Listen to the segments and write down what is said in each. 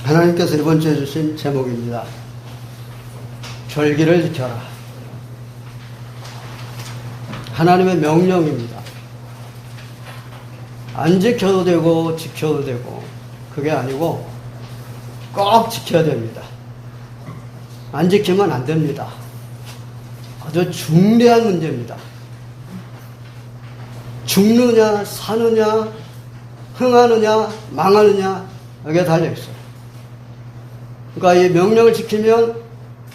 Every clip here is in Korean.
하나님께서 이번 주에 주신 제목입니다. 절기를 지켜라. 하나님의 명령입니다. 안 지켜도 되고 지켜도 되고 그게 아니고 꼭 지켜야 됩니다. 안 지키면 안 됩니다. 아주 중대한 문제입니다. 죽느냐 사느냐 흥하느냐 망하느냐 여기에 달려있어요. 그러니까 이 명령을 지키면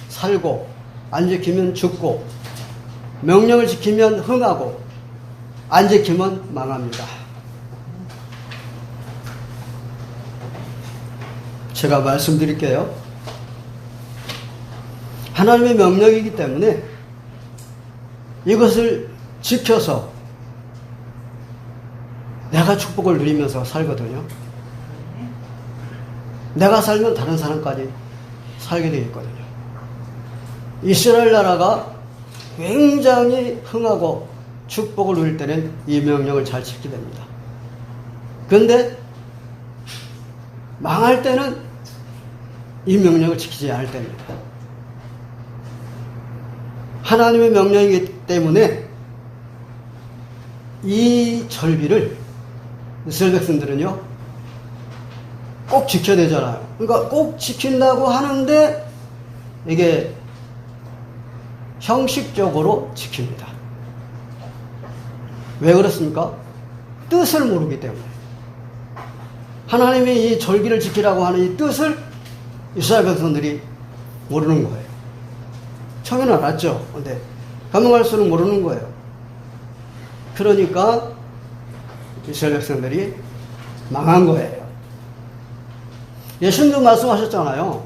살고 안 지키면 죽고 명령을 지키면 흥하고 안 지키면 망합니다. 제가 말씀드릴게요. 하나님의 명령이기 때문에 이것을 지켜서 내가 축복을 누리면서 살거든요. 내가 살면 다른 사람까지 살게 되겠거든요. 이스라엘 나라가 굉장히 흥하고 축복을 누릴 때는 이 명령을 잘 지키게 됩니다. 그런데 망할 때는 이 명령을 지키지 않을 때입니다. 하나님의 명령이기 때문에 이 절기를 이스라엘 백성들은요 꼭 지켜야 되잖아요. 그러니까 꼭 지킨다고 하는데 이게 형식적으로 지킵니다. 왜 그렇습니까? 뜻을 모르기 때문에. 하나님이 이 절기를 지키라고 하는 이 뜻을 이스라엘 백성들이 모르는 거예요. 처음에는 알았죠. 근데 가면 갈수록 모르는 거예요. 그러니까 이스라엘 백성들이 망한 거예요. 예수님도 말씀하셨잖아요.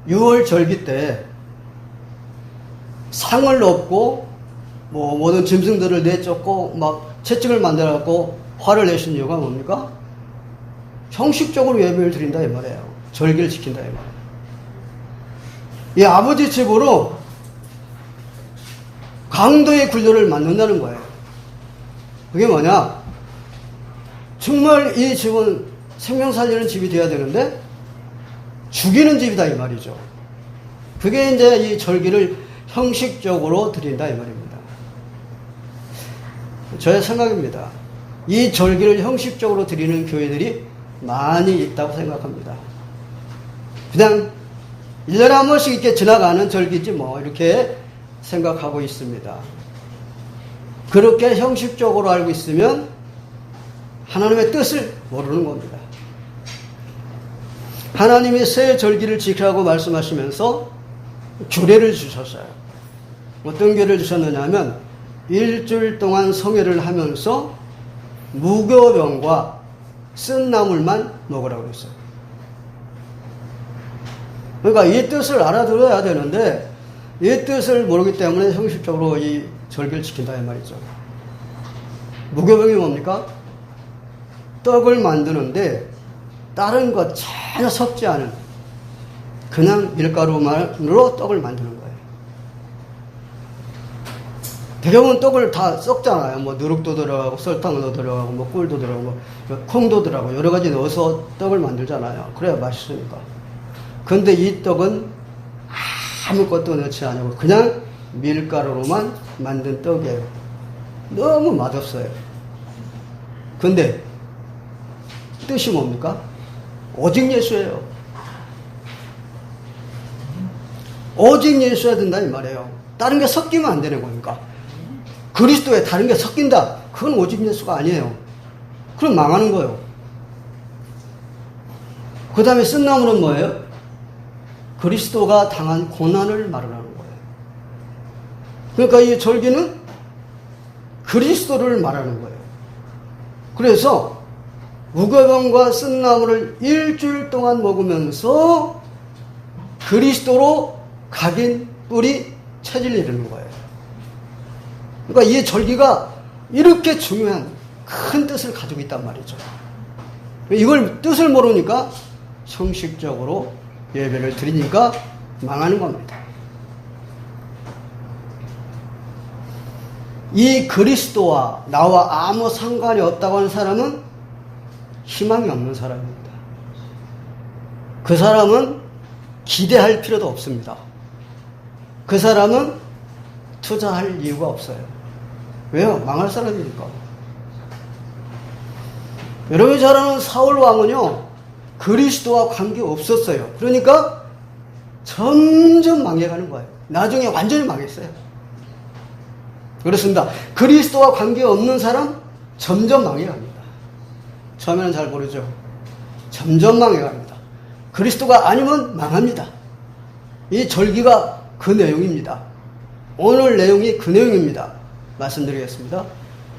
6월 절기 때 상을 넣고 모든 짐승들을 내쫓고 막 채찍을 만들어갖고 화를 내신 이유가 뭡니까? 형식적으로 예배를 드린다 이 말이에요. 절기를 지킨다 이 말이에요. 이 아버지 집으로 강도의 굴려를 만든다는 거예요. 그게 뭐냐? 정말 이 집은 생명 살리는 집이 돼야 되는데 죽이는 집이다 이 말이죠. 그게 이제 이 절기를 형식적으로 드린다 이 말입니다. 저의 생각입니다. 이 절기를 형식적으로 드리는 교회들이 많이 있다고 생각합니다. 그냥 1년에 한 번씩 이렇게 지나가는 절기지 뭐 이렇게 생각하고 있습니다. 그렇게 형식적으로 알고 있으면 하나님의 뜻을 모르는 겁니다. 하나님이 새 절기를 지키라고 말씀하시면서 규례를 주셨어요. 어떤 규례를 주셨느냐 하면 일주일 동안 성회를 하면서 무교병과 쓴 나물만 먹으라고 했어요. 그러니까 이 뜻을 알아들어야 되는데 이 뜻을 모르기 때문에 형식적으로 이 절기를 지킨다 이 말이죠. 무교병이 뭡니까? 떡을 만드는데 다른 것 전혀 섞지 않은 그냥 밀가루만으로 떡을 만드는 거예요. 대부분 떡을 다 섞잖아요. 뭐 누룩도 들어가고 설탕도 들어가고 뭐 꿀도 들어가고 콩도 들어가고 여러 가지 넣어서 떡을 만들잖아요. 그래야 맛있으니까. 근데 이 떡은 아무것도 넣지 않고 그냥 밀가루로만 만든 떡이에요. 너무 맛없어요. 근데 뜻이 뭡니까? 오직 예수예요. 오직 예수여야 된다 이 말이에요. 다른 게 섞이면 안 되는 거니까. 그리스도에 다른 게 섞인다. 그건 오직 예수가 아니에요. 그럼 망하는 거예요. 그 다음에 쓴 나물은 뭐예요? 그리스도가 당한 고난을 말하는 거예요. 그러니까 이 절기는 그리스도를 말하는 거예요. 그래서 무교병과 쓴 나물을 일주일 동안 먹으면서 그리스도로 각인 뿔이 체질 이루는 거예요. 그러니까 이 절기가 이렇게 중요한 큰 뜻을 가지고 있단 말이죠. 이걸 뜻을 모르니까 형식적으로 예배를 드리니까 망하는 겁니다. 이 그리스도와 나와 아무 상관이 없다고 하는 사람은 희망이 없는 사람입니다. 그 사람은 기대할 필요도 없습니다. 그 사람은 투자할 이유가 없어요. 왜요? 망할 사람이니까. 여러분이 잘 아는 사울 왕은요, 그리스도와 관계 없었어요. 그러니까 점점 망해가는 거예요. 나중에 완전히 망했어요. 그렇습니다. 그리스도와 관계 없는 사람 점점 망해갑니다. 처음에는 잘 모르죠. 점점 망해갑니다. 그리스도가 아니면 망합니다. 이 절기가 그 내용입니다. 오늘 내용이 그 내용입니다. 말씀드리겠습니다.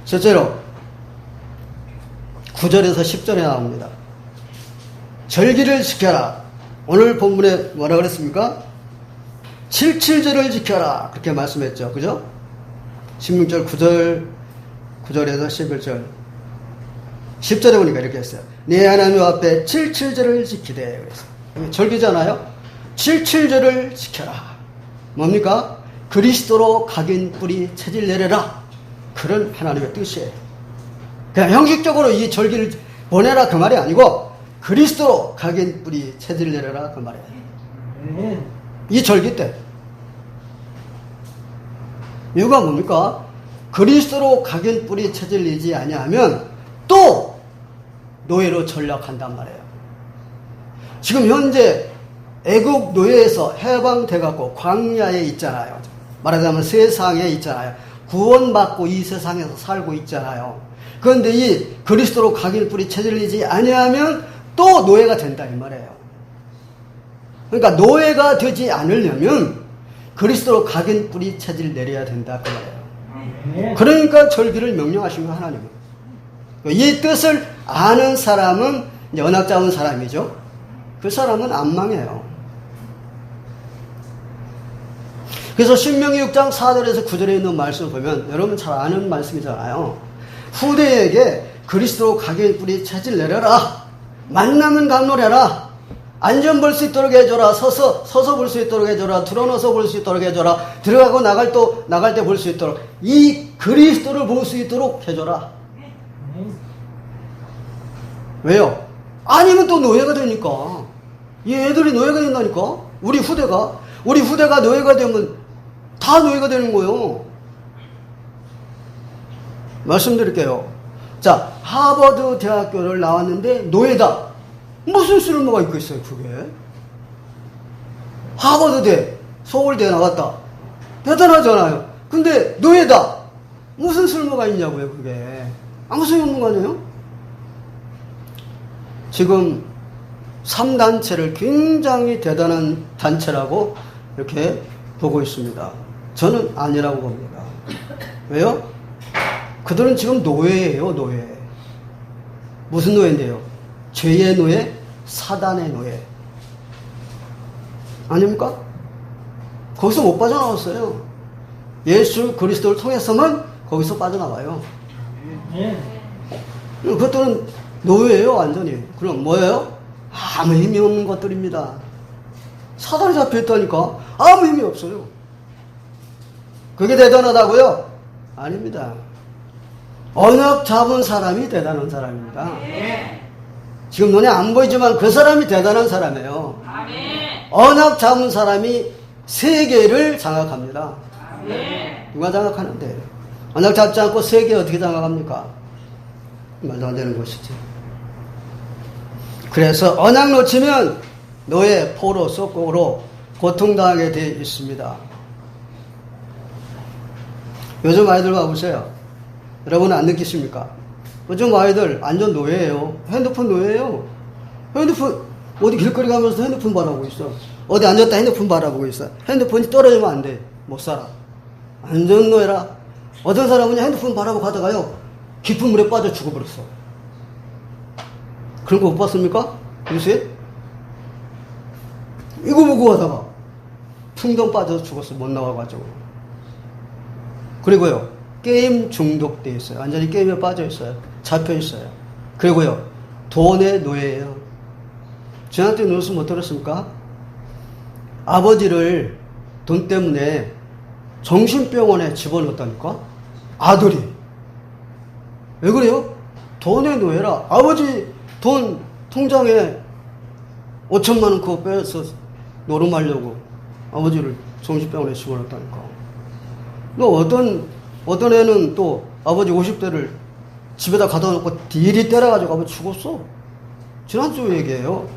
첫째로 9절에서 10절에 나옵니다. 절기를 지켜라. 오늘 본문에 뭐라 그랬습니까? 77절을 지켜라. 그렇게 말씀했죠. 그죠? 16절, 9절에서 11절. 10절에 보니까 이렇게 했어요. 네 하나님 앞에 77절을 지키되. 그래서 절기잖아요. 77절을 지켜라. 뭡니까? 그리스도로 각인 뿌리 체질 내려라. 그런 하나님의 뜻이에요. 그냥 형식적으로 이 절기를 보내라 그 말이 아니고 그리스도로 각인 뿌리 체질 내려라 그 말이에요. 이 절기 때 이유가 뭡니까? 그리스도로 각인 뿌리 체질 내지 아니하면 또 노예로 전락한단 말이에요. 지금 현재 애국 노예에서 해방돼 갖고 광야에 있잖아요. 말하자면 세상에 있잖아요. 구원받고 이 세상에서 살고 있잖아요. 그런데 이 그리스도로 각인 뿌리 체질리지 아니하면 또 노예가 된다 이 말이에요. 그러니까 노예가 되지 않으려면 그리스도로 각인 뿌리 체질 내려야 된다 그 말이에요. 그러니까 절기를 명령하신 거 하나님은. 이 뜻을 아는 사람은 이제 언약 잡은 사람이죠. 그 사람은 안 망해요. 그래서 신명기 6장 4절에서 9절에 있는 말씀을 보면 여러분 잘 아는 말씀이잖아요. 후대에게 그리스도로 각인 뿌리 체질 내려라. 만나면 강론해라. 안전 볼 수 있도록 해줘라. 서서 볼 수 있도록 해줘라. 드러눠서 볼 수 있도록 해줘라. 들어가고 나갈 때 볼 수 있도록. 이 그리스도를 볼 수 있도록 해줘라. 왜요? 아니면 또 노예가 되니까. 이 애들이 노예가 된다니까. 우리 후대가 노예가 되면 다 노예가 되는 거예요. 말씀드릴게요. 자, 하버드 대학교를 나왔는데 노예다. 무슨 쓸모가 있겠어요, 그게? 하버드대, 서울대 나왔다. 대단하잖아요. 근데 노예다. 무슨 쓸모가 있냐고요, 그게. 아무 소용없는 거 아니에요? 지금 3단체를 굉장히 대단한 단체라고 이렇게 보고 있습니다. 저는 아니라고 봅니다. 왜요? 그들은 지금 노예예요, 노예. 무슨 노예인데요? 죄의 노예, 사단의 노예. 아닙니까? 거기서 못 빠져나왔어요. 예수 그리스도를 통해서만 거기서 빠져나와요. 그것들은 노예예요, 완전히. 그럼 뭐예요? 아무 힘이 없는 것들입니다. 사단이 잡혀있다니까 아무 힘이 없어요. 그게 대단하다고요? 아닙니다. 언약 잡은 사람이 대단한 사람입니다. 지금 눈에 안 보이지만 그 사람이 대단한 사람이에요. 언약 잡은 사람이 세계를 장악합니다. 누가 장악하는데? 언약 잡지 않고 세계 어떻게 장악합니까? 말도 안 되는 것이죠. 그래서 언약 놓치면 노예, 포로, 속국으로 고통당하게 되어 있습니다. 요즘 아이들 봐보세요. 여러분은 안 느끼십니까? 요즘 아이들 완전 노예예요. 핸드폰 노예예요. 핸드폰 어디 길거리 가면서 핸드폰 바라보고 있어. 어디 앉았다 핸드폰 바라보고 있어. 핸드폰이 떨어지면 안 돼. 못 살아. 완전 노예라. 어떤 사람은 핸드폰 바라보고 가다가요 깊은 물에 빠져 죽어버렸어. 그런 거 못 봤습니까? 요새? 이거 보고 하다가 풍덩 빠져서 죽었어. 못 나와가지고. 그리고요 게임 중독돼 있어요. 완전히 게임에 빠져 있어요. 잡혀 있어요. 그리고요 돈의 노예예요. 저한테 뉴스 못 들었습니까? 아버지를 돈 때문에 정신병원에 집어넣었다니까? 아들이. 왜 그래요? 돈의 노예라. 아버지 돈 통장에 5천만 원 그거 빼서 노름하려고 아버지를 정신병원에 집어넣었다니까. 또 어떤 애는 또 아버지 50대를 집에다 가다 놓고 딜이 때려가지고 아버지 죽었어. 지난주 얘기예요.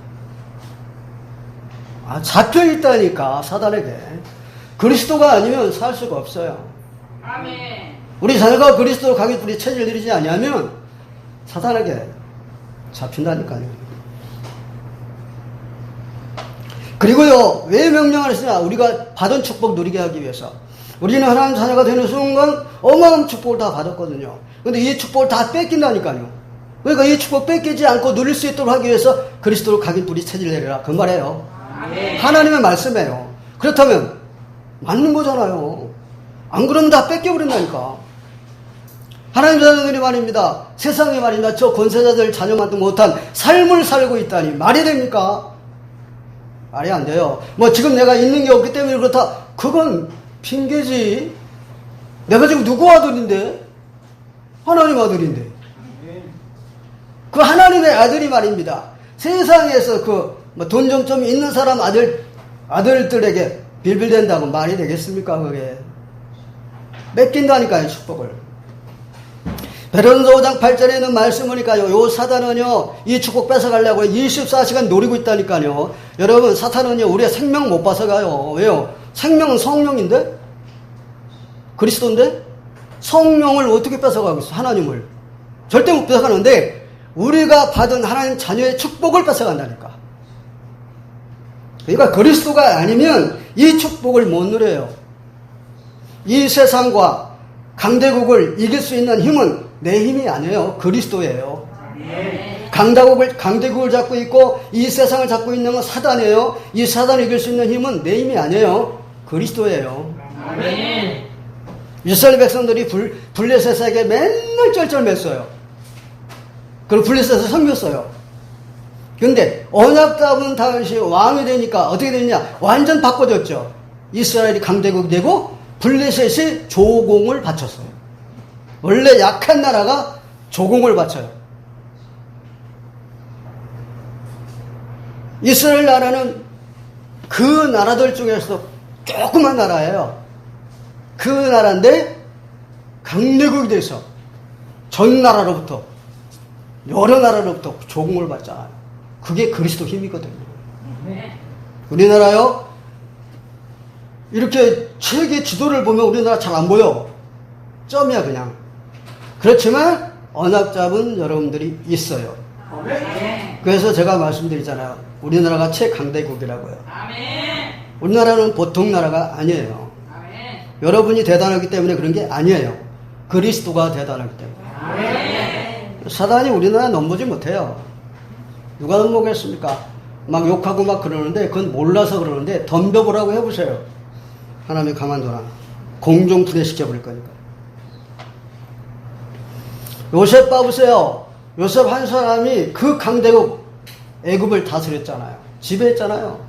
잡혀있다니까, 사단에게. 그리스도가 아니면 살 수가 없어요. 아멘. 우리 자녀가 그리스도로 가기 우리 체질을 들이지 아니하면 사단에게 잡힌다니까요. 그리고요, 왜 명령을 했으냐? 우리가 받은 축복 누리게 하기 위해서. 우리는 하나님 자녀가 되는 순간 어마어마한 축복을 다 받았거든요. 근데 이 축복을 다 뺏긴다니까요. 그러니까 이 축복 뺏기지 않고 누릴 수 있도록 하기 위해서 그리스도로 가긴 우리 체질 내려라. 그 말이에요. 하나님의 말씀이에요. 그렇다면 맞는 거잖아요. 안 그러면 다 뺏겨버린다니까. 하나님 자녀들이 말입니다. 세상에 말입니다. 저 권세자들 자녀만도 못한 삶을 살고 있다니 말이 됩니까? 말이 안 돼요. 뭐 지금 내가 있는 게 없기 때문에 그렇다. 그건 핑계지. 내가 지금 누구 아들인데? 하나님 아들인데. 그 하나님의 아들이 말입니다. 세상에서 돈 좀 있는 사람 아들들에게 빌빌댄다고 말이 되겠습니까? 그게. 뺏긴다니까요, 축복을. 베드로전서 5장 8절에 있는 말씀이니까요. 요 사단은요, 이 축복 뺏어가려고 24시간 노리고 있다니까요. 여러분, 사탄은요, 우리의 생명 못 뺏어가요. 왜요? 생명은 성령인데? 그리스도인데? 성령을 어떻게 뺏어가고 있어? 하나님을. 절대 못 뺏어가는데, 우리가 받은 하나님 자녀의 축복을 뺏어간다니까. 그러니까 그리스도가 아니면 이 축복을 못 누려요. 이 세상과 강대국을 이길 수 있는 힘은 내 힘이 아니에요. 그리스도예요. 강대국을 잡고 있고 이 세상을 잡고 있는 건 사단이에요. 이 사단을 이길 수 있는 힘은 내 힘이 아니에요. 그리스도예요. 아멘. 이스라엘 백성들이 블레셋에게 맨날 쩔쩔맸어요. 그리고 블레셋에서 섬겼어요. 근데 언약 잡은 다윗이 왕이 되니까 어떻게 됐냐? 완전 바꿔졌죠. 이스라엘이 강대국이 되고 블레셋이 조공을 바쳤어요. 원래 약한 나라가 조공을 바쳐요. 이스라엘 나라는 그 나라들 중에서 조그만 나라예요. 그 나라인데 강대국이 돼서 전 나라로부터 여러 나라로부터 조공을 받잖아요. 그게 그리스도 힘이거든요. 우리나라요, 이렇게 세계 지도를 보면 우리나라 잘 안 보여. 점이야 그냥. 그렇지만 언약 잡은 여러분들이 있어요. 그래서 제가 말씀드리잖아요. 우리나라가 최강대국이라고요. 우리나라는 보통 나라가 아니에요. 여러분이 대단하기 때문에 그런 게 아니에요. 그리스도가 대단하기 때문에. 사단이 우리나라 넘보지 못해요. 누가 넘보겠습니까? 막 욕하고 막 그러는데 그건 몰라서 그러는데 덤벼보라고 해보세요. 하나님이 가만둬라. 공중 분해시켜버릴 거니까. 요셉 봐보세요. 요셉 한 사람이 그 강대국 애굽을 다스렸잖아요. 지배했잖아요.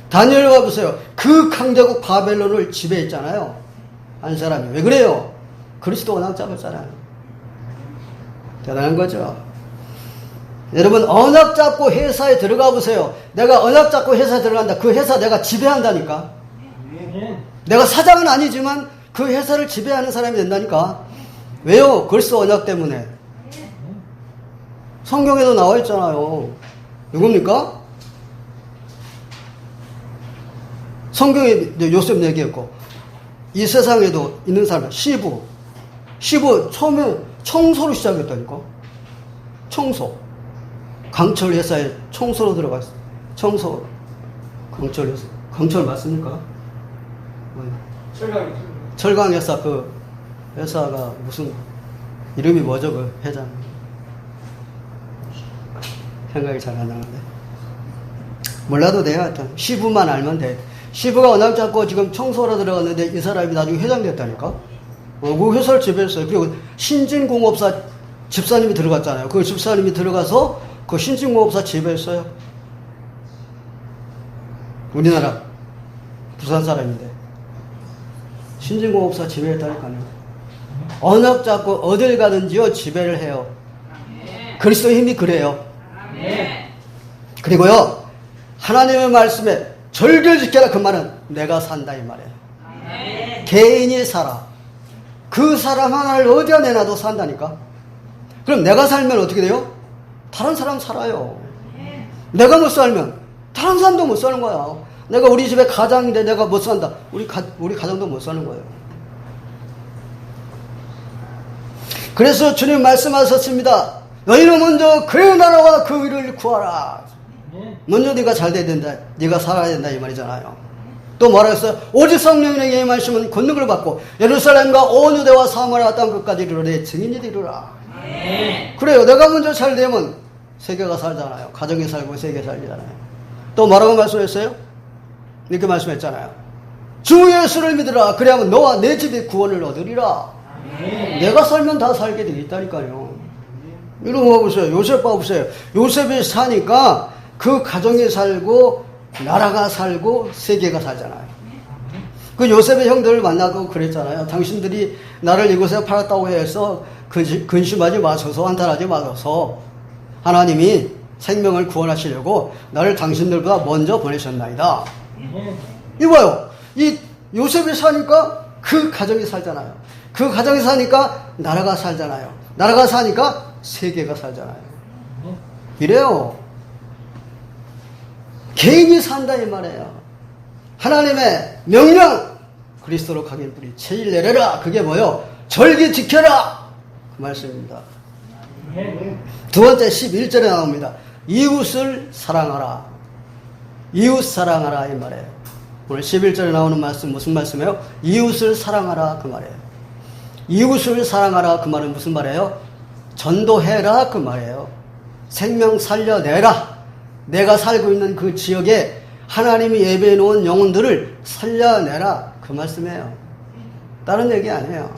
다니엘 봐보세요. 그 강대국 바벨론을 지배했잖아요. 한 사람이. 왜 그래요? 그리스도 언약 잡았잖아요. 대단한 거죠. 여러분, 언약 잡고 회사에 들어가 보세요. 내가 언약 잡고 회사에 들어간다. 그 회사 내가 지배한다니까. 내가 사장은 아니지만 그 회사를 지배하는 사람이 된다니까. 왜요? 그리스도 언약 때문에. 성경에도 나와 있잖아요. 누굽니까? 성경에 요셉 얘기했고, 이 세상에도 있는 사람, 시부 처음에 청소로 시작했다니까. 청소. 강철 회사에 청소로 들어갔어. 청소. 강철 회사. 강철 맞습니까? 철강 회사 그 회사가 무슨 이름이 뭐죠? 그 회장. 생각이 잘 안 나는데. 몰라도 돼요. 하여튼 시부만 알면 돼. 시부가 언약 잡고 지금 청소로 들어갔는데 이 사람이 나중에 회장 됐다니까. 그 회사를 지배했어요. 그리고 신진공업사 집사님이 들어갔잖아요. 그 집사님이 들어가서 그 신진공업사 지배했어요. 우리나라 부산 사람인데 신진공업사 지배했다니까요. 언약 잡고 어딜 가든지요 지배를 해요. 그리스도의 힘이 그래요. 그리고요, 하나님의 말씀에 절길 지켜라. 그 말은 내가 산다 이 말이에요. 개인이 살아. 그 사람 하나를 어디다 내놔도 산다니까. 그럼 내가 살면 어떻게 돼요? 다른 사람 살아요. 내가 못 살면 다른 사람도 못 사는 거야. 내가 우리 집에 가장인데 내가 못 산다. 우리 가정도 못 사는 거예요. 그래서 주님 말씀하셨습니다. 너희는 먼저 그의 나라와 그 의를 구하라. 먼저 네가 잘 돼야 된다. 네가 살아야 된다 이 말이잖아요. 또 뭐라 했어요? 오직 성령에게 임하시면 권능을 받고 예루살렘과 온 유대와 사마리아 땅 끝까지 이르러 내 증인이 되리라. 그래요. 내가 먼저 잘 되면 세계가 살잖아요. 가정이 살고 세계 살잖아요. 또 뭐라고 말씀했어요? 이렇게 말씀했잖아요. 주 예수를 믿으라. 그래야면 너와 내 집이 구원을 얻으리라. 내가 살면 다 살게 돼 있다니까요. 이런 거 보세요. 요셉 봐보세요. 요셉이 사니까 그 가정이 살고 나라가 살고 세계가 살잖아요. 그 요셉의 형들을 만나고 그랬잖아요. 당신들이 나를 이곳에 팔았다고 해서 근심하지 마셔서 한탄하지 마셔서 하나님이 생명을 구원하시려고 나를 당신들보다 먼저 보내셨나이다. 이봐요. 이 요셉이 사니까 그 가정이 살잖아요. 그 가정이 사니까 나라가 살잖아요. 나라가 사니까 세계가 살잖아요. 이래요. 개인이 산다 이 말이에요. 하나님의 명령 그리스도로 가긴 뿌리 체질 내려라. 그게 뭐요? 절기 지켜라 그 말씀입니다. 두 번째 11절에 나옵니다. 이웃을 사랑하라. 이웃 사랑하라 이 말이에요. 오늘 11절에 나오는 말씀 무슨 말씀이에요? 이웃을 사랑하라 그 말이에요. 이웃을 사랑하라 그 말은 무슨 말이에요? 전도해라 그 말이에요. 생명 살려내라. 내가 살고 있는 그 지역에 하나님이 예배해 놓은 영혼들을 살려내라 그 말씀이에요. 다른 얘기 아니에요.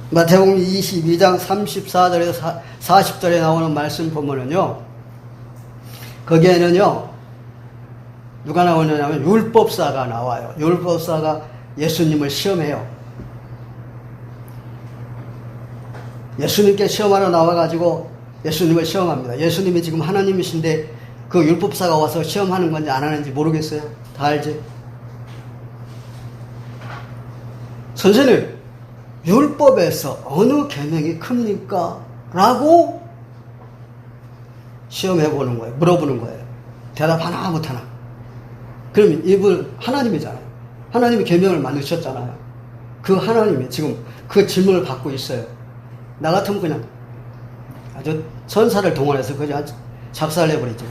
마태복음 22장 34절에서 40절에 나오는 말씀 보면은요, 거기에는요 누가 나오냐면 율법사가 나와요. 율법사가 예수님을 시험해요. 예수님께 시험하러 나와가지고 예수님을 시험합니다. 예수님이 지금 하나님이신데 그 율법사가 와서 시험하는 건지 안 하는지 모르겠어요. 다 알지? 선생님, 율법에서 어느 계명이 큽니까? 라고 시험해보는 거예요. 물어보는 거예요. 대답 하나 못하나. 그럼 이분 하나님이잖아요. 하나님이 계명을 만드셨잖아요. 그 하나님이 지금 그 질문을 받고 있어요. 나 같으면 그냥 아주 천사를 동원해서 그냥 작살내버리죠.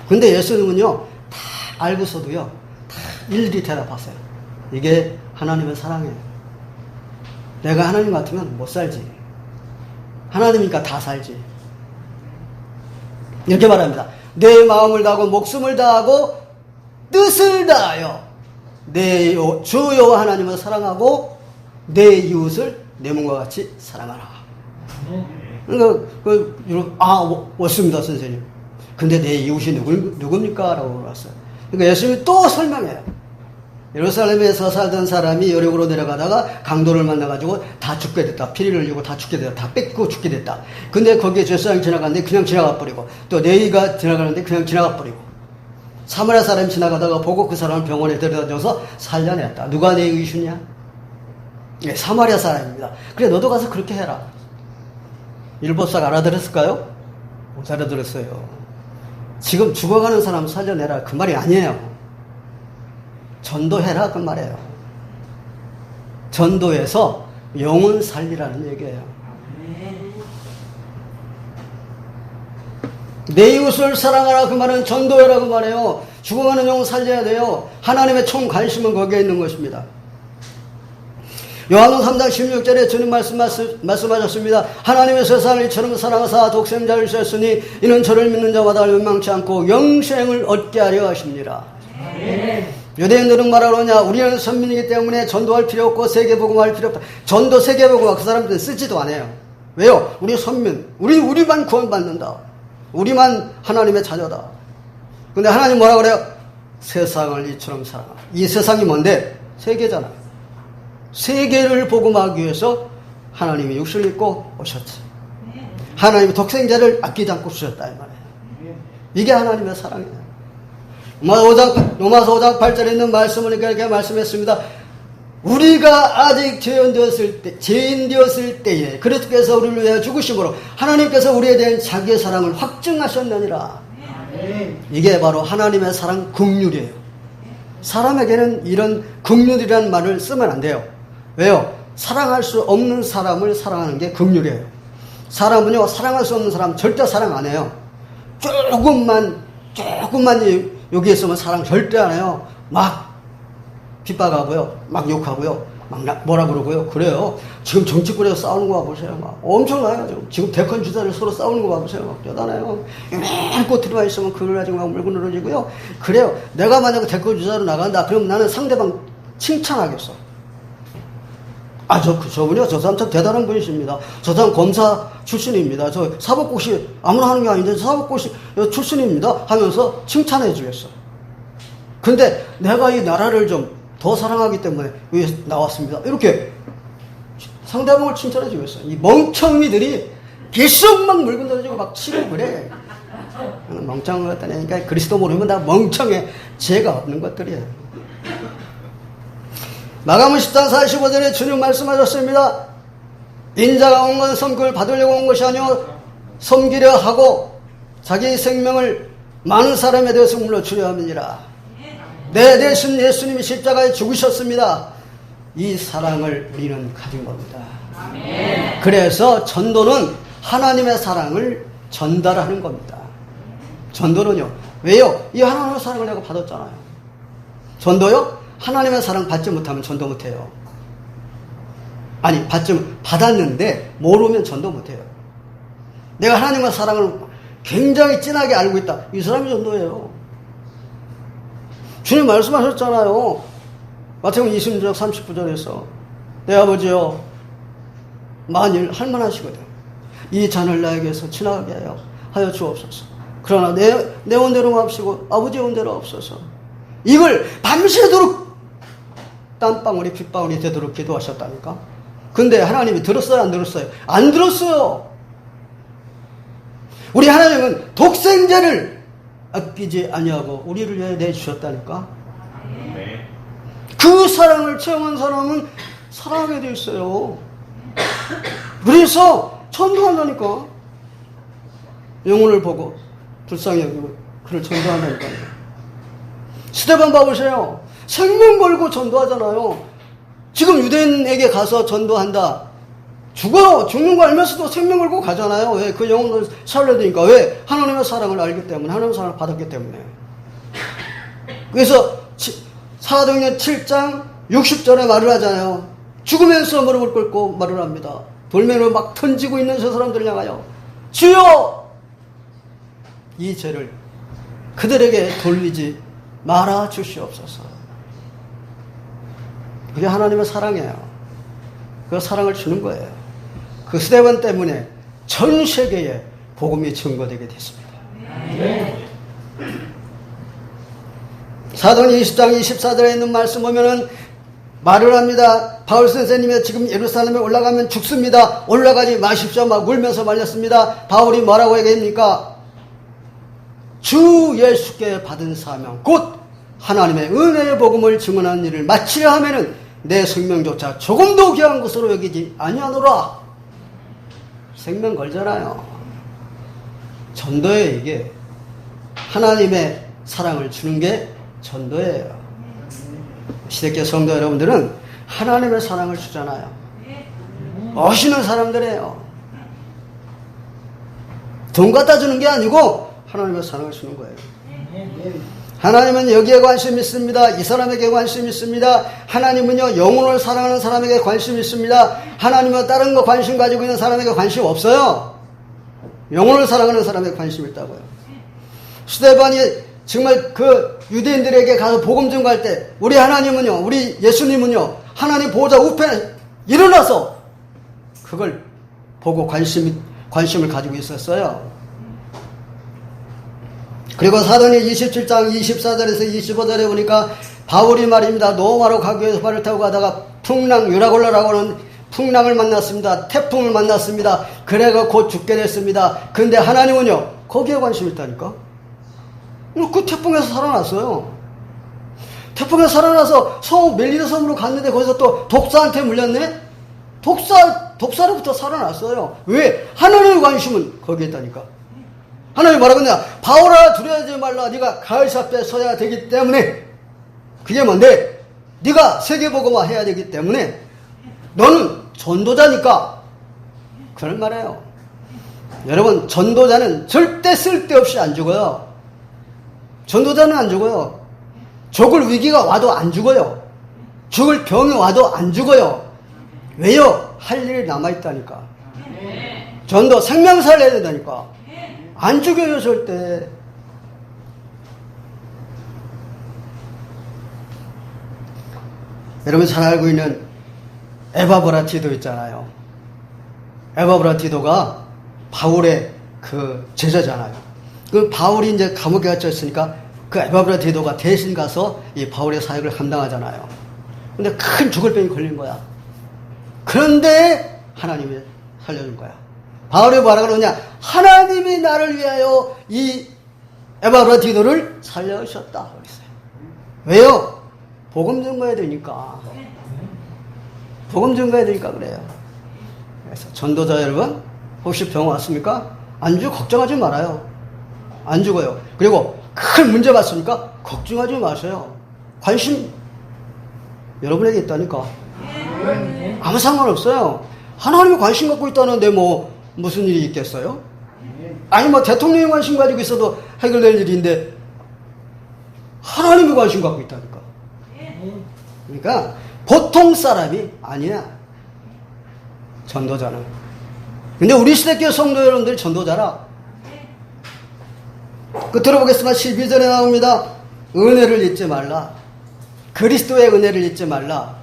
근데 예수님은요, 다 알고서도요, 다 일일이 대답하세요. 이게 하나님의 사랑이에요. 내가 하나님 같으면 못 살지. 하나님이니까 다 살지. 이렇게 말합니다. 내 마음을 다하고 목숨을 다하고 뜻을 다하여 내 주 여호와 하나님을 사랑하고 내 이웃을 내 몸과 같이 사랑하라. 그러니까 맞습니다 선생님. 근데 내 이웃이 누굽니까? 라고 물었어요. 그러니까 예수님이 또 설명해요. 예루살렘에서 살던 사람이 여력으로 내려가다가 강도를 만나가지고 다 죽게 됐다. 피를 흘리고 다 죽게 됐다. 다 뺏고 죽게 됐다. 근데 거기에 제사장이 지나가는데 그냥 지나가 버리고, 또 레위가 지나가는데 그냥 지나가 버리고, 사마리아 사람이 지나가다가 보고 그 사람을 병원에 데려다줘서 살려냈다. 누가 내 이웃이냐? 네, 사마리아 사람입니다. 그래, 너도 가서 그렇게 해라. 율법사가 알아들었을까요? 못 알아들었어요. 지금 죽어가는 사람 살려내라 그 말이 아니에요. 전도해라 그 말이에요. 전도해서 영혼 살리라는 얘기예요. 내 이웃을 사랑하라 그 말은 전도해라 그 말이에요. 죽어가는 영혼 살려야 돼요. 하나님의 총 관심은 거기에 있는 것입니다. 요한복음 3장 16절에 주님 말씀하셨습니다. 하나님의 세상을 이처럼 사랑하사 독생자를 주셨으니 이는 저를 믿는 자마다 멸망치 않고 영생을 얻게 하려 하십니다. 유대인들은 말하느냐, 우리는 선민이기 때문에 전도할 필요 없고 세계복음할 필요 없다. 전도 세계복음 그 사람들은 쓰지도 않아요. 왜요? 우리 선민, 우리만 구원받는다. 우리만 하나님의 자녀다. 근데 하나님 뭐라 그래요? 세상을 이처럼 사랑하라. 이 세상이 뭔데? 세계잖아요. 세계를 복음하기 위해서 하나님이 육신을 입고 오셨지. 하나님이 독생자를 아끼지 않고 주셨다 이 말이에요. 이게 하나님의 사랑이에요. 로마서 5장 8절에 있는 말씀을 이렇게 말씀했습니다. 우리가 아직 죄인 되었을 때에 그리스도께서 우리를 위하여 죽으심으로 하나님께서 우리에 대한 자기의 사랑을 확증하셨느니라. 이게 바로 하나님의 사랑 긍휼이에요. 사람에게는 이런 긍휼이라는 말을 쓰면 안 돼요. 왜요? 사랑할 수 없는 사람을 사랑하는 게 긍휼이에요. 사람은요, 사랑할 수 없는 사람 절대 사랑 안 해요. 조금만 여기 있으면 사랑 절대 안 해요. 막 핍박하고요, 막 욕하고요, 막 뭐라 그러고요. 그래요. 지금 정치권에서 싸우는 거 봐보세요. 막 엄청나요. 지금 대권 주자를 서로 싸우는 거 봐보세요. 막 대단해요. 맨 꼬투리만 있으면 그걸 가지고 막 물고 늘어지고요. 그래요. 내가 만약에 대권 주자로 나간다. 그럼 나는 상대방 칭찬하겠어. 저분이요. 저 사람 참 대단한 분이십니다. 저 사람 검사 출신입니다. 저 사법고시 아무나 하는 게 아닌데 사법고시 출신입니다. 하면서 칭찬해 주겠어. 근데 내가 이 나라를 좀 더 사랑하기 때문에 여기 나왔습니다. 이렇게 상대방을 칭찬해 주겠어. 이 멍청이들이 계속 막 물건 던지고 막 치고 그래. 멍청한 것 같다니까 그리스도 모르면 다 멍청해. 죄가 없는 것들이에요. 마가복음 10장 45절에 주님 말씀하셨습니다. 인자가 온 건 섬김을 받으려고 온 것이 아니오 섬기려 하고 자기 생명을 많은 사람에 대해서 물려주려 함이니라. 내 대신 예수님이 십자가에 죽으셨습니다. 이 사랑을 우리는 가진 겁니다. 아멘. 그래서 전도는 하나님의 사랑을 전달하는 겁니다. 전도는요. 왜요? 이 하나님의 사랑을 내가 받았잖아요. 전도요? 하나님의 사랑 받지 못하면 전도 못해요. 아니 받았는데 모르면 전도 못해요. 내가 하나님의 사랑을 굉장히 진하게 알고 있다. 이 사람이 전도예요. 주님 말씀하셨잖아요. 마태복음 26장 39절에서 내 아버지여 만일 할만하시거든 이 잔을 나에게서 지나가게 하여 주옵소서. 그러나 내 원대로 마옵시고 아버지의 원대로 없어서 이걸 밤새도록 땀방울이 핏방울이 되도록 기도하셨다니까. 근데 하나님이 들었어요 안 들었어요? 안 들었어요. 우리 하나님은 독생자를 아끼지 아니하고 우리를 위해 내주셨다니까. 그 사랑을 체험한 사람은 사랑하게 돼 있어요. 그래서 전도한다니까. 영혼을 보고 불쌍히 여기고 그를 전도한다니까요. 스데반 봐보세요. 생명 걸고 전도하잖아요. 지금 유대인에게 가서 전도한다. 죽는 거 알면서도 생명 걸고 가잖아요. 왜? 그 영혼을 살려야 되니까. 왜? 하나님의 사랑을 알기 때문에, 하나님의 사랑을 받았기 때문에. 그래서 사도행전 7장 60절에 말을 하잖아요. 죽으면서 무릎을 꿇고 말을 합니다. 돌멩이로 막 던지고 있는 저 사람들을 향하여 주여! 이 죄를 그들에게 돌리지 말아 주시옵소서. 그게 하나님의 사랑이에요. 그 사랑을 주는 거예요. 그 스데반 때문에 전 세계에 복음이 증거되게 됐습니다. 사도행전 20장 24절에 있는 말씀 보면은 말을 합니다. 바울 선생님이 지금 예루살렘에 올라가면 죽습니다. 올라가지 마십시오. 막 울면서 말렸습니다. 바울이 뭐라고 얘기합니까? 주 예수께 받은 사명 곧 하나님의 은혜의 복음을 증언하는 일을 마치려 하면은 내 생명조차 조금도 귀한 것으로 여기지 아니하노라. 생명 걸잖아요. 전도예요. 이게 하나님의 사랑을 주는 게 전도예요. 시대교 성도 여러분들은 하나님의 사랑을 주잖아요. 멋있는 사람들이에요. 돈 갖다 주는 게 아니고 하나님의 사랑을 주는 거예요. 하나님은 여기에 관심 있습니다. 이 사람에게 관심 있습니다. 하나님은요 영혼을 사랑하는 사람에게 관심 있습니다. 하나님은 다른 거 관심 가지고 있는 사람에게 관심 없어요. 영혼을 사랑하는 사람에게 관심 있다고요. 스데반이 정말 그 유대인들에게 가서 복음 전가할 때 우리 하나님은요, 우리 예수님은요 하나님 보호자 우편에 일어나서 그걸 보고 관심을 가지고 있었어요. 그리고 사도행전 27장 24절에서 25절에 보니까 바울이 말입니다. 노마로 가기 위해서 발을 타고 가다가 풍랑 유라골라라고 하는 풍랑을 만났습니다. 태풍을 만났습니다. 그래가 곧 죽게 됐습니다. 근데 하나님은요, 거기에 관심 있다니까? 그 태풍에서 살아났어요. 태풍에서 살아나서 멜리다 섬으로 갔는데 거기서 또 독사한테 물렸네? 독사로부터 살아났어요. 왜? 하나님의 관심은 거기에 있다니까. 하나님 뭐라고 했냐? 바울아 두려워하지 말라. 네가 가을사 앞에 서야 되기 때문에. 그게 뭔데? 네가 세계복음화 해야 되기 때문에 너는 전도자니까. 그런 말이에요. 여러분, 전도자는 절대 쓸데없이 안 죽어요. 전도자는 안 죽어요. 죽을 위기가 와도 안 죽어요. 죽을 병이 와도 안 죽어요. 왜요? 할 일이 남아있다니까. 전도 생명사를 해야 된다니까. 안 죽여요, 절대. 여러분 잘 알고 있는 에바브라티도 있잖아요. 에바브라티도가 바울의 그 제자잖아요. 그 바울이 이제 감옥에 갇혀 있으니까 그 에바브라티도가 대신 가서 이 바울의 사역을 감당하잖아요. 근데 큰 죽을 병이 걸린 거야. 그런데 하나님이 살려준 거야. 바울이 뭐라 그러냐? 하나님이 나를 위하여 이 에바브라티도를 살려주셨다 그랬어요. 왜요? 복음 전가해야 되니까. 복음 전가해야 되니까 그래요. 그래서 전도자 여러분, 혹시 병 왔습니까? 안 죽어 걱정하지 말아요. 안 죽어요. 그리고 큰 문제 봤습니까? 걱정하지 마세요. 관심 여러분에게 있다니까. 아무 상관없어요. 하나님이 관심 갖고 있다는데 무슨 일이 있겠어요? 아니 대통령이 관심 가지고 있어도 해결될 일인데 하나님이 관심 갖고 있다니까. 그러니까 보통 사람이 아니야, 전도자는. 근데 우리 시대교회 성도 여러분들이 전도자라. 끝으로 보겠습니다. 12절에 나옵니다. 은혜를 잊지 말라. 그리스도의 은혜를 잊지 말라.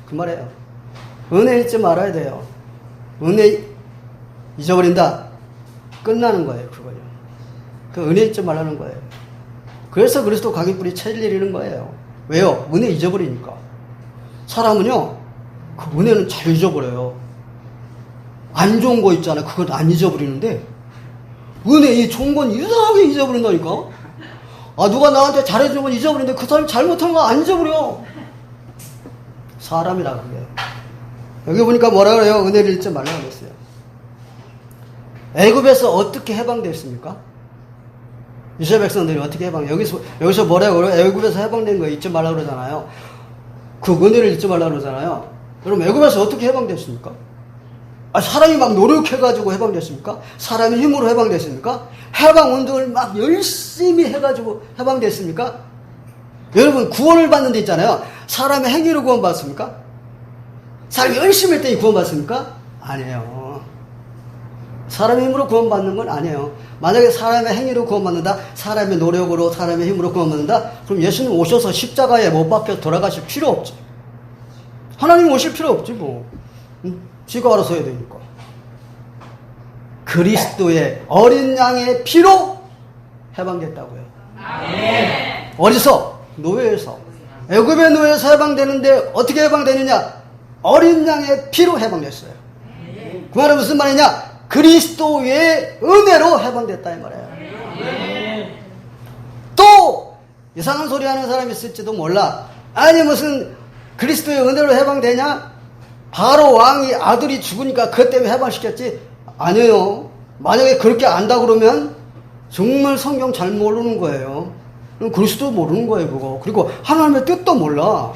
그 말이에요. 은혜 잊지 말아야 돼요. 은혜 잊어버린다. 끝나는 거예요, 그거요. 그 은혜 잊지 말라는 거예요. 그래서 그리스도 가깃불이 체질리는 거예요. 왜요? 은혜 잊어버리니까. 사람은요, 그 은혜는 잘 잊어버려요. 안 좋은 거 있잖아요. 그건 안 잊어버리는데, 은혜, 이 좋은 건 이상하게 잊어버린다니까? 누가 나한테 잘해준 건 잊어버리는데 그 사람이 잘못한 거 안 잊어버려. 사람이라 그래요. 여기 보니까 뭐라 그래요? 은혜를 잊지 말라고 그랬어요. 애굽에서 어떻게 해방됐습니까? 이스라엘 백성들이 어떻게 여기서 뭐라고 그래요? 애굽에서 해방된 거 잊지 말라고 그러잖아요. 그 은혜를 잊지 말라고 그러잖아요. 그럼 애굽에서 어떻게 해방됐습니까? 사람이 막 노력해가지고 해방됐습니까? 사람의 힘으로 해방됐습니까? 해방운동을 막 열심히 해가지고 해방됐습니까? 여러분, 구원을 받는 데 있잖아요. 사람의 행위로 구원받습니까? 사람이 열심히 했더니 구원받습니까? 아니에요. 사람의 힘으로 구원받는 건 아니에요. 만약에 사람의 행위로 구원받는다, 사람의 노력으로, 사람의 힘으로 구원받는다, 그럼 예수님 오셔서 십자가에 못 박혀 돌아가실 필요 없지. 하나님 오실 필요 없지, 지가 알아서 해야 되니까. 그리스도의 어린 양의 피로 해방됐다고요. 아멘. 어디서? 노예에서. 애굽의 노예에서 해방되는데 어떻게 해방되느냐? 어린 양의 피로 해방됐어요. 그 말은 무슨 말이냐? 그리스도의 은혜로 해방됐다 이 말이에요. 또 이상한 소리 하는 사람이 있을지도 몰라. 아니 무슨 그리스도의 은혜로 해방되냐? 바로 왕이 아들이 죽으니까 그것 때문에 해방시켰지? 아니에요. 만약에 그렇게 안다 그러면 정말 성경 잘 모르는 거예요. 그리스도 모르는 거예요, 그거. 그리고 하나님의 뜻도 몰라.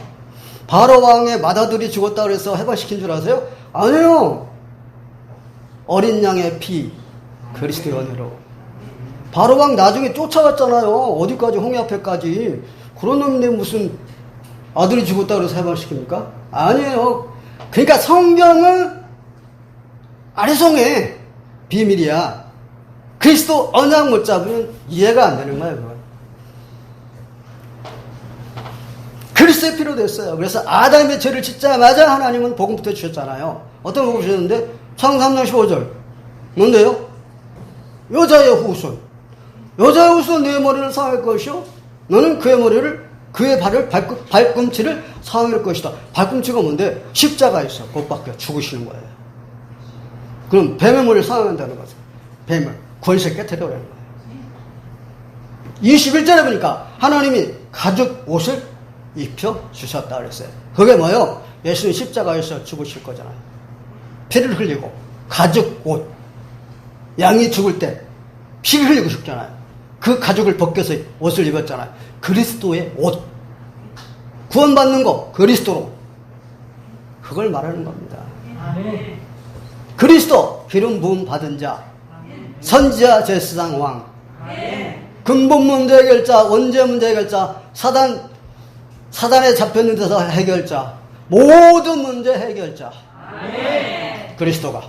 바로 왕의 맏아들이 죽었다 그래서 해방시킨 줄 아세요? 아니에요. 어린 양의 피, 그리스도의 은혜로. 바로 왕 나중에 쫓아갔잖아요. 어디까지? 홍해 앞에까지. 그런 놈인데 무슨 아들이 죽었다 그래서 해방시킵니까? 아니에요. 그러니까 성경은 아리송해. 비밀이야. 그리스도 언약 못 잡으면 이해가 안 되는 거예요, 그건. 그리스도의 피로 됐어요. 그래서 아담의 죄를 짓자마자 하나님은 복음부터 주셨잖아요. 어떤 복음 주셨는데? 창세기 3장 15절. 뭔데요? 여자의 후손. 여자의 후손 내 머리를 상할 것이요. 너는 그의 발꿈치를 상할 것이다. 발꿈치가 뭔데? 십자가에서 못 박혀 죽으시는 거예요. 그럼 뱀의 물을 상황한다는 거죠. 뱀을 권세 깨뜨려버리는 거예요. 21절에 보니까 하나님이 가죽 옷을 입혀 주셨다 그랬어요. 그게 뭐예요? 예수님 십자가에서 죽으실 거잖아요. 피를 흘리고 가죽 옷. 양이 죽을 때 피를 흘리고 죽잖아요. 그 가죽을 벗겨서 옷을 입었잖아요. 그리스도의 옷. 구원받는 거 그리스도로. 그걸 말하는 겁니다. 아멘. 그리스도 기름 부음 받은 자, 선지자 제사장 왕, 근본 문제 해결자, 원죄 문제 해결자, 사단에 잡혔는 데서 해결자, 모든 문제 해결자. 그리스도가.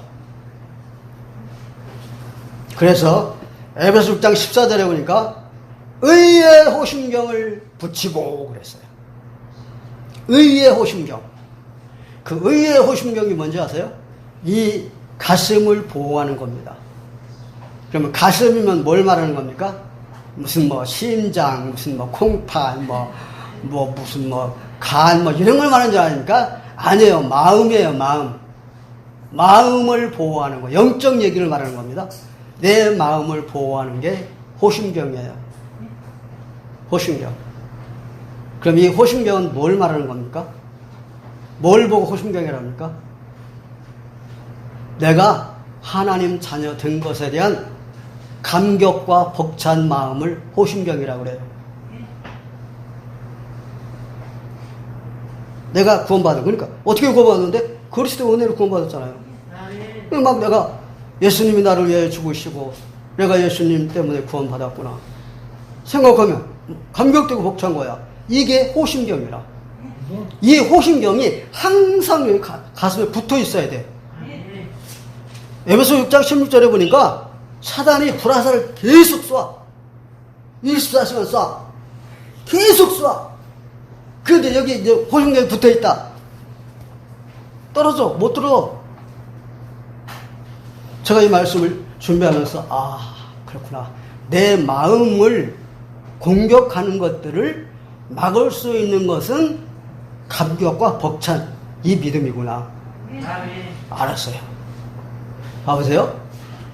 그래서 에베소 6장 14절에 보니까 의의 호심경을 붙이고 그랬어요. 의의 호심경. 그 의의 호심경이 뭔지 아세요? 이 가슴을 보호하는 겁니다. 그러면 가슴이면 뭘 말하는 겁니까? 무슨 뭐 심장, 무슨 뭐 콩팥, 무슨 간, 이런 걸 말하는 줄 아닙니까? 아니에요. 마음이에요, 마음. 마음을 보호하는 거. 영적 얘기를 말하는 겁니다. 내 마음을 보호하는 게 호심경이에요. 호심경. 그럼 이 호심경은 뭘 말하는 겁니까? 뭘 보고 호심경이라고 합니까? 내가 하나님 자녀 된 것에 대한 감격과 벅찬 마음을 호심경이라고 그래요. 내가 구원받은, 그러니까 어떻게 구원받았는데? 그리스도 은혜로 구원받았잖아요. 막 내가 예수님이 나를 위해 죽으시고 내가 예수님 때문에 구원받았구나 생각하면 감격되고 벅찬 거야. 이게 호심경이라. 이 호심경이 항상 여기 가슴에 붙어 있어야 돼. 에베소 6장 16절에 보니까 사단이 불화살을 계속 쏴. 24시간 쏴. 계속 쏴. 그런데 여기 이제 호심경이 붙어 있다. 떨어져. 못 들어. 제가 이 말씀을 준비하면서 그렇구나. 내 마음을 공격하는 것들을 막을 수 있는 것은 감격과 벅찬 이 믿음이구나. 알았어요. 봐보세요.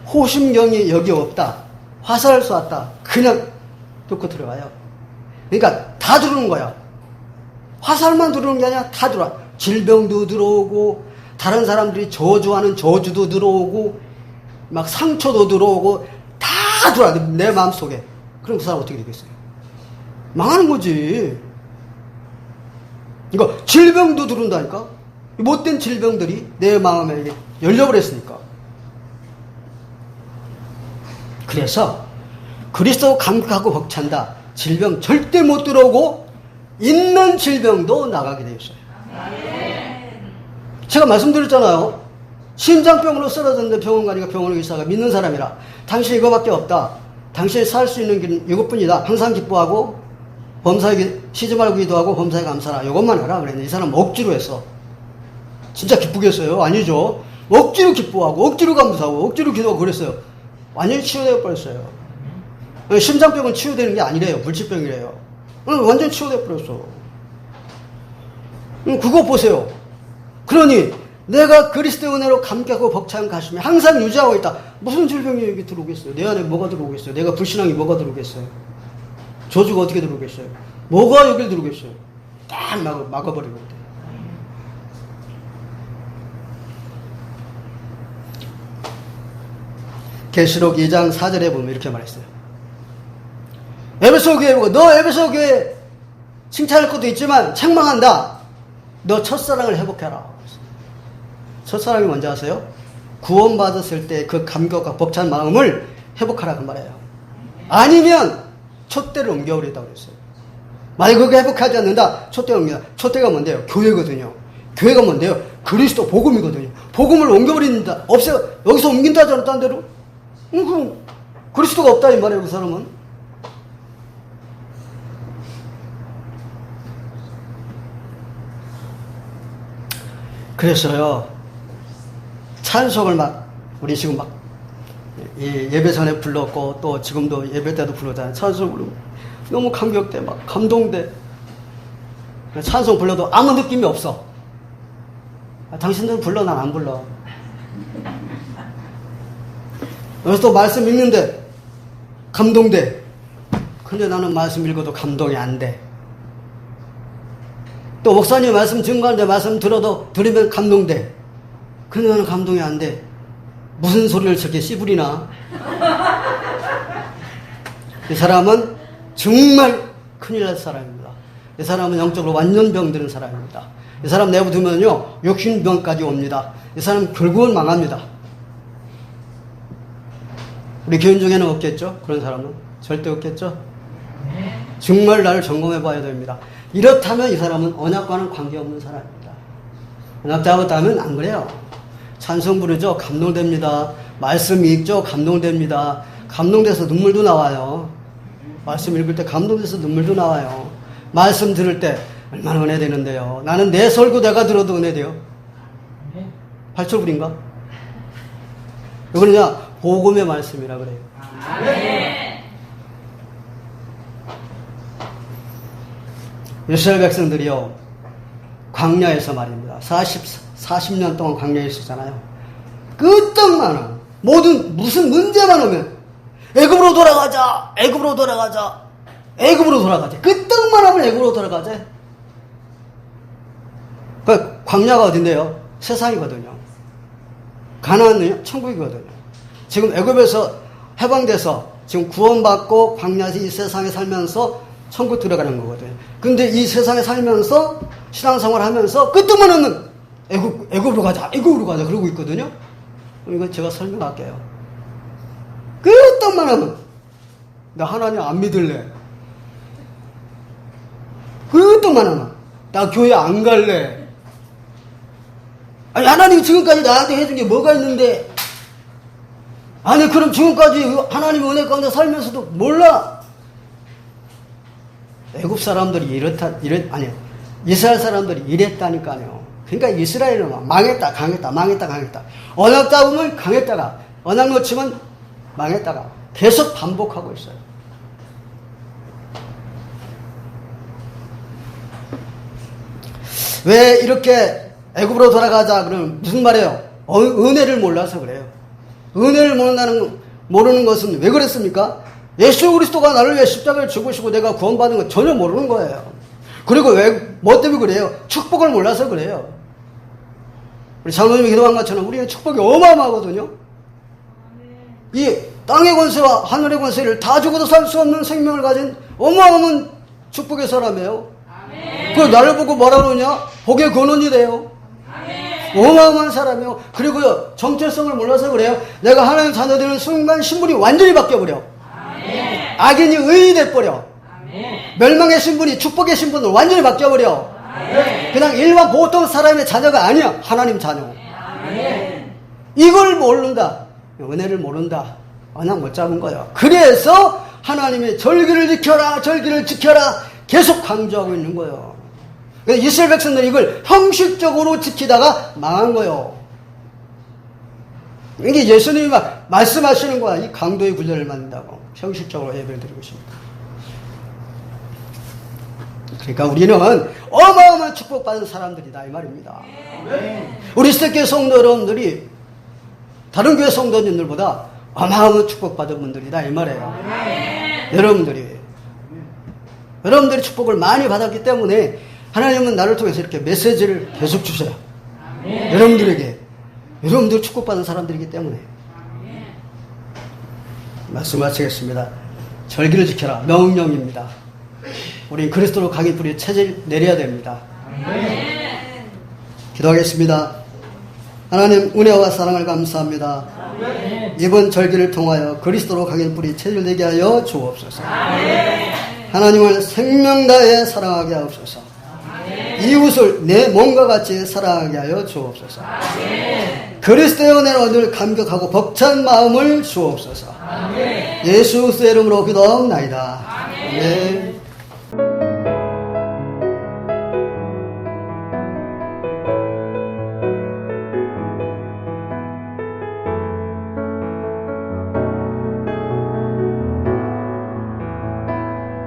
호심경이 여기 없다. 화살을 쏘았다. 그냥 뚫고 들어가요. 그러니까 다 들어오는 거야. 화살만 들어오는 게 아니라 다 들어와. 질병도 들어오고 다른 사람들이 저주하는 저주도 들어오고 막 상처도 들어오고 다 들어와. 내 마음속에. 그럼 그 사람 어떻게 되겠어요? 망하는 거지. 그러니까 질병도 들어온다니까. 못된 질병들이 내 마음에 열려버렸으니까. 그래서 그리스도 감격하고 벅찬다. 질병 절대 못 들어오고 있는 질병도 나가게 되어 있어요. 제가 말씀드렸잖아요. 심장병으로 쓰러졌는데 병원 가니까 병원 의사가 믿는 사람이라 당신 이거밖에 없다. 당신이 살 수 있는 길은 이것뿐이다. 항상 기뻐하고 범사에게 쉬지 말고 기도하고 범사에 감사하라. 이것만 해라 그랬는데 이 사람 억지로 했어. 진짜 기쁘겠어요? 아니죠. 억지로 기뻐하고 억지로 감사하고 억지로 기도하고 그랬어요. 완전히 치유되어 버렸어요. 심장병은 치유되는 게 아니래요. 불치병이래요. 완전히 치유되어 버렸어. 그거 보세요. 그러니 내가 그리스도의 은혜로 감격하고 벅찬 가슴이 항상 유지하고 있다. 무슨 질병이 여기 들어오겠어요? 내 안에 뭐가 들어오겠어요? 내가 불신앙이 뭐가 들어오겠어요? 저주가 어떻게 들어오겠어요? 뭐가 여길 들어오겠어요? 딱 막아버리거든. 계시록 2장 4절에 보면 이렇게 말했어요. 에베소 교회 보고 너 에베소 교회 칭찬할 것도 있지만 책망한다. 너 첫사랑을 회복해라. 첫사랑이 뭔지 아세요? 구원받았을 때 그 감격과 벅찬 마음을 회복하라 그 말이에요. 아니면 촛대를 옮겨버리다고 그랬어요. 만약 그거 회복하지 않는다. 촛대를 옮겨. 촛대가 뭔데요? 교회거든요. 교회가 뭔데요? 그리스도 복음이거든요. 복음을 옮겨버린다. 없애요. 여기서 옮긴다 하잖아. 딴 데로. 그럼 그리스도가 없다 이 말이에요. 그 사람은. 그래서요. 찬송을 우리 지금 예배 전에 불렀고, 또 지금도 예배 때도 부르잖아요. 찬송 부르고. 너무 감격돼, 감동돼. 찬송 불러도 아무 느낌이 없어. 당신들은 불러, 난 안 불러. 그래서 또 말씀 읽는데 감동돼. 근데 나는 말씀 읽어도 감동이 안 돼. 또 목사님 말씀 증거하는데 말씀 들으면 감동돼. 근데 나는 감동이 안 돼. 무슨 소리를 저렇게 씨부리나? 이 사람은 정말 큰일 날 사람입니다. 이 사람은 영적으로 완전 병드는 사람입니다. 이 사람 내버두면요 욕심병까지 옵니다. 이 사람 결국은 망합니다. 우리 교인 중에는 없겠죠? 그런 사람은 절대 없겠죠? 정말 나를 점검해 봐야 됩니다. 이렇다면 이 사람은 언약과는 관계없는 사람입니다. 언약 잡았다면 안 그래요. 찬송 부르죠? 감동됩니다. 말씀 읽죠? 감동됩니다. 감동돼서 눈물도 나와요. 말씀 읽을 때 감동돼서 눈물도 나와요. 말씀 들을 때 얼마나 은혜되는데요. 나는 내 설교 내가 들어도 은혜돼요. 발초불인가? 이거는 그냥 복음의 말씀이라 그래요. 아멘. 이스라엘 백성들이요 광야에서 말입니다. 40년 동안 광야에 있었잖아요. 끄떡만한 무슨 문제만 오면 애굽으로 돌아가자. 애굽으로 돌아가자. 애굽으로 돌아가자. 끄떡만 하면 애굽으로 돌아가자. 그 광야가 어딘데요? 세상이거든요. 가나안은요 천국이거든요. 지금 애굽에서 해방돼서 지금 구원받고 광야에서 이 세상에 살면서 천국 들어가는 거거든요. 근데 이 세상에 살면서 신앙생활 하면서 끄떡만 하면 애굽으로 가자. 애굽으로 가자. 그러고 있거든요. 이거 제가 설명할게요. 끄떡만 하면 나 하나님 안 믿을래. 끄떡만 하면 나 교회 안 갈래. 아니 하나님이 지금까지 나한테 해준 게 뭐가 있는데 아니 그럼 지금까지 하나님의 은혜 가운데 살면서도 몰라. 애굽 사람들이 아니요 이스라엘 사람들이 이랬다니까요. 그러니까 이스라엘은 망했다 강했다 망했다 강했다. 언약 잡으면 강했다가 언약 놓치면 망했다가 계속 반복하고 있어요. 왜 이렇게 애굽으로 돌아가자 그러면 무슨 말이에요? 은혜를 몰라서 그래요. 은혜를 모르는 것은 왜 그랬습니까? 예수 그리스도가 나를 위해 십자가를 죽으시고 내가 구원받은 건 전혀 모르는 거예요. 그리고 뭐 때문에 그래요? 축복을 몰라서 그래요. 우리 장로님이 기도한 것처럼 우리는 축복이 어마어마하거든요. 이 땅의 권세와 하늘의 권세를 다 주고도 살 수 없는 생명을 가진 어마어마한 축복의 사람이에요. 그 나를 보고 뭐라 그러냐? 복의 근원이 돼요. 어마어마한 사람이요. 그리고요 정체성을 몰라서 그래요. 내가 하나님 자녀 되는 순간 신분이 완전히 바뀌어버려. 악인이 의인이 돼버려. 멸망의 신분이 축복의 신분으로 완전히 바뀌어버려. 그냥 일반 보통 사람의 자녀가 아니야. 하나님 자녀. 이걸 모른다. 은혜를 모른다. 언약 못 잡은 거예요. 그래서 하나님이 절기를 지켜라 절기를 지켜라 계속 강조하고 있는 거예요. 이스라엘 백성들이 이걸 형식적으로 지키다가 망한 거예요. 이게 예수님이 말씀하시는 거야. 이 강도의 군대를 만든다고. 형식적으로 예배를 드리고 있습니다. 그러니까 우리는 어마어마한 축복받은 사람들이다 이 말입니다. 우리 스테케 성도 여러분들이 다른 교회 성도님들보다 어마어마한 축복받은 분들이다 이 말이에요. 여러분들이 축복을 많이 받았기 때문에 하나님은 나를 통해서 이렇게 메시지를 계속 주셔요. 여러분들 축복받은 사람들이기 때문에. 말씀 마치겠습니다. 절기를 지켜라. 명령입니다. 우린 그리스도로 강인 뿌리 체질 내려야 됩니다. 기도하겠습니다. 하나님 은혜와 사랑을 감사합니다. 이번 절기를 통하여 그리스도로 강인 뿌리 체질 내게 하여 주옵소서. 하나님을 생명 다해 사랑하게 하옵소서. 이웃을 내 몸과 같이 사랑하게 하여 주옵소서. 그리스도의 은혜로 늘 감격하고 벅찬 마음을 주옵소서. 예수 그리스도의 이름으로 기도하옵나이다. 아멘.